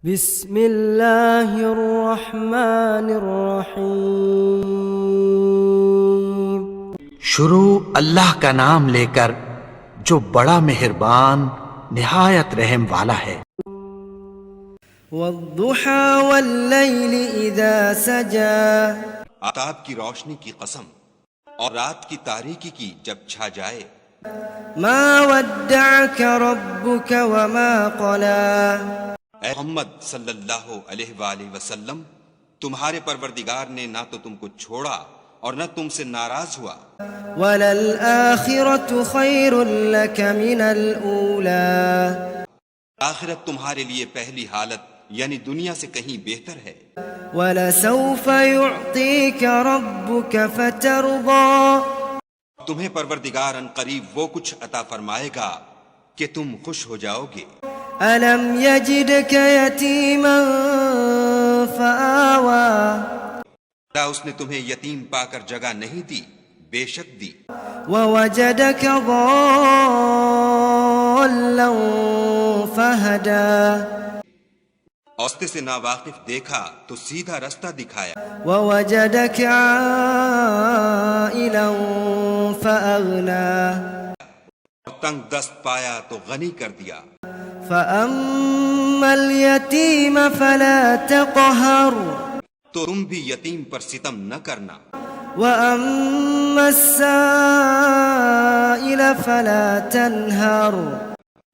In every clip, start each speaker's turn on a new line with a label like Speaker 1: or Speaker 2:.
Speaker 1: بسم اللہ الرحمن الرحیم۔
Speaker 2: شروع اللہ کا نام لے کر جو بڑا مہربان نہایت رحم والا ہے۔
Speaker 1: والضحى واللیل اذا سجا۔
Speaker 3: آفتاب کی روشنی کی قسم اور رات کی تاریکی کی جب چھا جائے۔
Speaker 1: ما ودعك ربك وما قلى۔
Speaker 3: اے محمد صلی اللہ علیہ وآلہ وسلم، تمہارے پروردگار نے نہ تو تم کو چھوڑا اور نہ تم سے ناراض ہوا۔
Speaker 1: وَلَلْآخِرَةُ خَيْرٌ لَكَ مِنَ الْأُولَى۔
Speaker 3: آخرت تمہارے لیے پہلی حالت یعنی دنیا سے کہیں بہتر ہے۔
Speaker 1: وَلَسَوْفَ يُعْطِيكَ رَبُّكَ فَتَرْضَى۔
Speaker 3: تمہیں پروردگار ان قریب وہ کچھ عطا فرمائے گا کہ تم خوش ہو جاؤ گے۔
Speaker 1: أَلَمْ يَجِدْكَ يَتِيمًا فَآوَى۔
Speaker 3: کیا اس نے تمہیں یتیم پا کر جگہ نہیں دی؟ بے شک دی۔
Speaker 1: وَوَجَدَكَ ضَالًّا فَهَدَى۔
Speaker 3: راستے سے ناواقف دیکھا تو سیدھا رستہ دکھایا۔
Speaker 1: وَوَجَدَكَ عَائِلًا فَأَغْنَى۔
Speaker 3: اور تنگ دست پایا تو غنی کر دیا۔
Speaker 1: فَأَمَّا الْيَتِيمَ فَلَا تَقْهَرْ۔
Speaker 3: تو تم بھی یتیم پر ستم نہ کرنا۔
Speaker 1: وَأَمَّا السَّائِلَ فَلَا تَنْهَرْ۔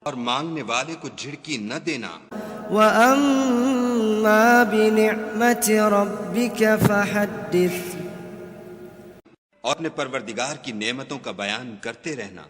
Speaker 3: اور مانگنے والے کو جھڑکی نہ دینا۔
Speaker 1: وَأَمَّا بِنِعْمَةِ رَبِّكَ فَحَدِّثْ۔
Speaker 3: اور اپنے پروردگار کی نعمتوں کا بیان کرتے رہنا۔